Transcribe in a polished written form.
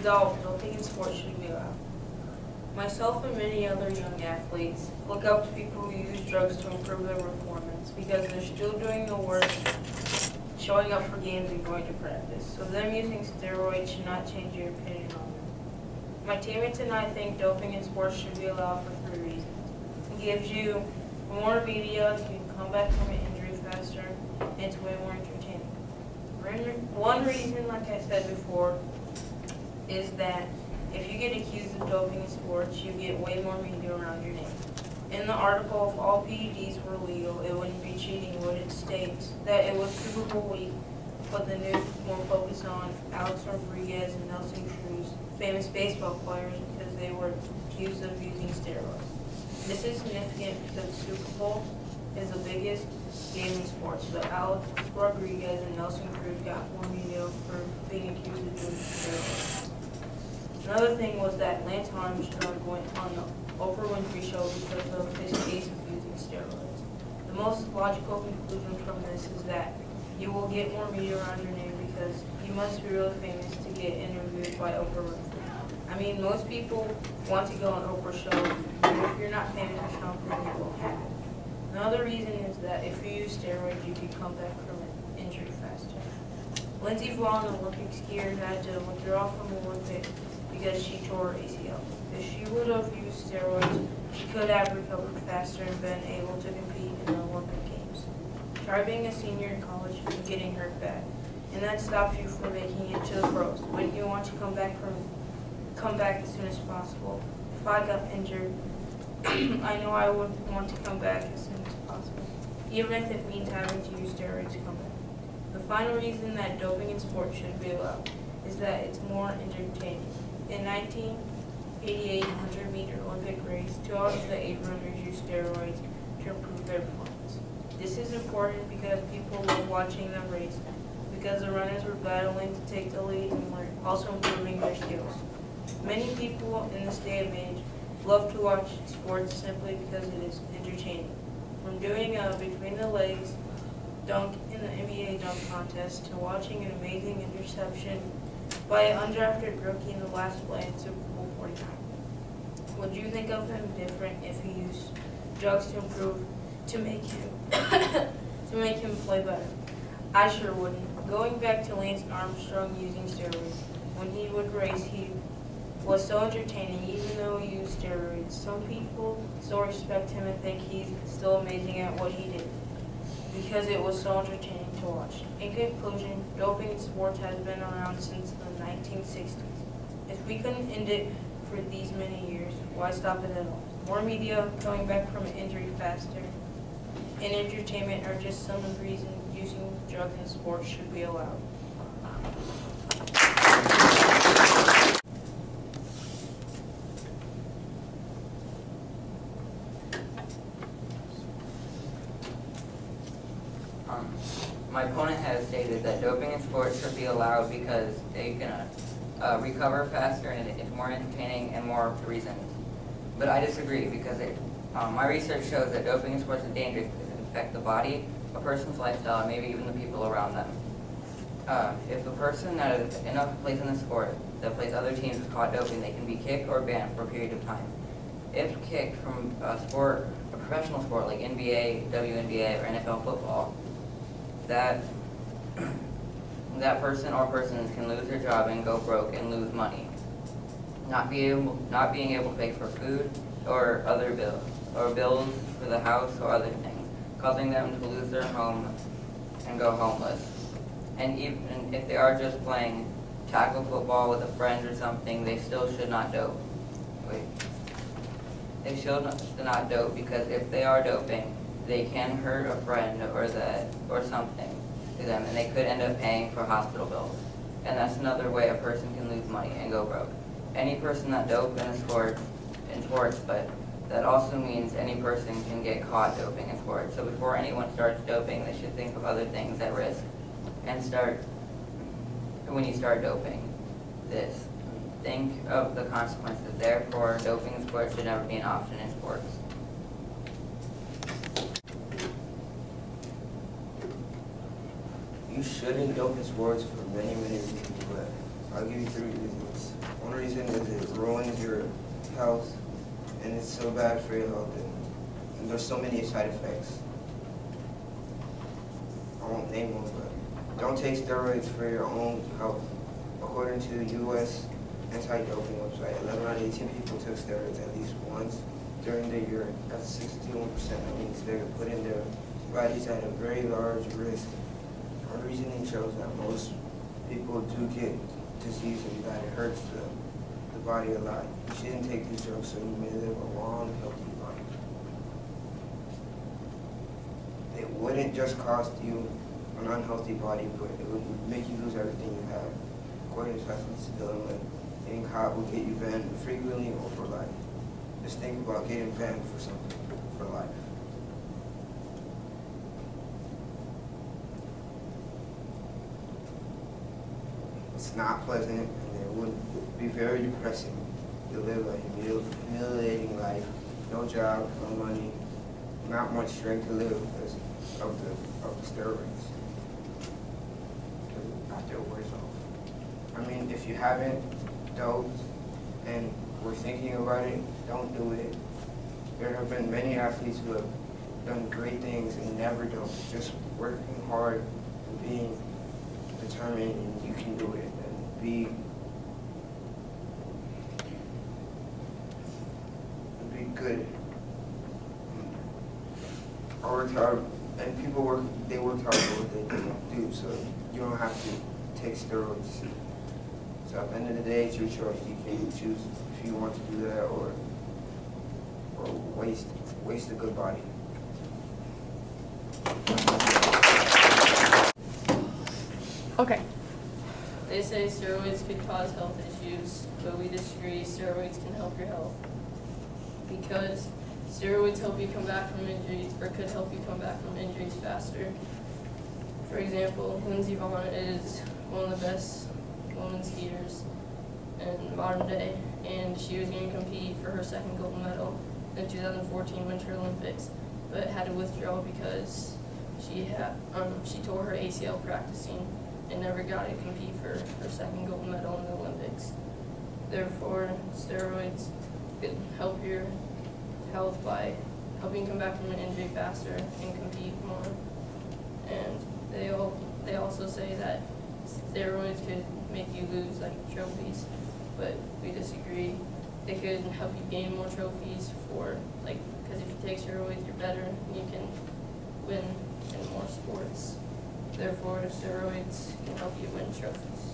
resolve, doping in sports should be allowed. Myself and many other young athletes look up to people who use drugs to improve their performance because they're still doing the work, showing up for games and going to practice. So them using steroids should not change your opinion on them. My teammates and I think doping in sports should be allowed for 3 reasons. It gives you more media, you can come back from an injury faster, and it's way more entertaining. One reason, like I said before, is that if you get accused of doping in sports, you get way more media around your name. In the article, if all PEDs were legal, it wouldn't be cheating, but it states that it was Super Bowl week, but the news was more focused on Alex Rodriguez and Nelson Cruz, famous baseball players, because they were accused of using steroids. This is significant because the Super Bowl is the biggest game in sports, so Alex Rodriguez and Nelson Cruz got more media for being accused of doing steroids. Another thing was that Lance Armstrong went on the Oprah Winfrey Show because of his case of using steroids. The most logical conclusion from this is that you will get more media around your name because you must be really famous to get interviewed by Oprah Winfrey. I mean, most people want to go on Oprah's show, and if you're not famous or something, you won't have it. Another reason is that if you use steroids, you can come back from an injury faster. Lindsey Vonn, the Olympic skier, had to withdraw from the Olympics because she tore her ACL. If she would have used steroids, she could have recovered faster and been able to compete in the Olympic Games. Try being a senior in college and getting hurt bad, and that stops you from making it to the pros. Wouldn't you want to come back as soon as possible? If I got injured, I know I would want to come back as soon as possible, even if it means having to use steroids to come back. The final reason that doping in sports should be allowed is that it's more entertaining. In 1988 100-meter Olympic race, 2 out of the 8 runners used steroids to improve their performance. This is important because people love watching them race, because the runners were battling to take the lead and were also improving their skills. Many people in this day and age love to watch sports simply because it is entertaining. From doing a between-the-legs dunk in the NBA dunk contest to watching an amazing interception by an undrafted rookie in the last play in Super Bowl 49. Would you think of him different if he used drugs to make him play better? I sure wouldn't. Going back to Lance Armstrong using steroids, when he would race, he was so entertaining even though he used steroids. Some people still respect him and think he's still amazing at what he did because it was so entertaining to watch. In conclusion, doping in sports has been around since the 1960s. If we couldn't end it for these many years, why stop it at all? More media, coming back from an injury faster, and entertainment are just some of the reasons using drugs in sports should be allowed. My opponent has stated that doping in sports should be allowed because they can recover faster and it's more entertaining and more reasons. But I disagree because my research shows that doping in sports is dangerous because it affects the body, a person's lifestyle, and maybe even the people around them. If a person that plays in the sport that plays other teams is caught doping, they can be kicked or banned for a period of time. If kicked from a professional sport like NBA, WNBA, or NFL football, that person or persons can lose their job and go broke and lose money, not being able to pay for food or other bills for the house or other things, causing them to lose their home and go homeless. And even if they are just playing tackle football with a friend or something, they still should not dope. They should not dope because if they are doping, they can hurt a friend or something to them, and they could end up paying for hospital bills. And that's another way a person can lose money and go broke. Any person that dopes in sports, but that also means any person can get caught doping in sports. So before anyone starts doping, they should think of other things at risk and when you start doping this, think of the consequences. Therefore, doping in sports should never be an option in sports. You shouldn't dope in sports for many, many reasons, but I'll give you 3 reasons. One reason is it ruins your health, and it's so bad for your health, and there's so many side effects. I won't name them, but don't take steroids for your own health. According to the U.S. anti-doping website, 11 out of 18 people took steroids at least once during the year. That's 61%. That means they're putting their bodies at a very large risk. Our reasoning shows that most people do get disease and that it hurts the body a lot. You shouldn't take these drugs so you may live a long, healthy life. It wouldn't just cost you an unhealthy body, but it would make you lose everything you have. According to athletes dilemma, getting caught will get you banned frequently or for life. Just think about getting banned for something for life. It's not pleasant, and it would be very depressing to live a humiliating life. No job, no money, not much strength to live because of the steroids. After it wears off. I mean, if you haven't doped and were thinking about it, don't do it. There have been many athletes who have done great things and never doped. Just working hard and being determined, and you can do it. And be good. I worked hard, and people work hard for what they do, so you don't have to take steroids. So at the end of the day, it's your choice. You can choose if you want to do that or waste a good body. Okay. They say steroids could cause health issues, but we disagree. Steroids can help your health because steroids help you come back from injuries, or could help you come back from injuries faster. For example, Lindsey Vonn is one of the best women skiers in modern day, and she was going to compete for her second gold medal in the 2014 Winter Olympics, but had to withdraw because she tore her ACL practicing and never got to compete for her second gold medal in the Olympics. Therefore, steroids could help your health by helping you come back from an injury faster and compete more. And they also say that steroids could make you lose like trophies, but we disagree. They could help you gain more trophies because if you take steroids, you're better and you can win in more sports. Therefore, steroids can help you win trophies.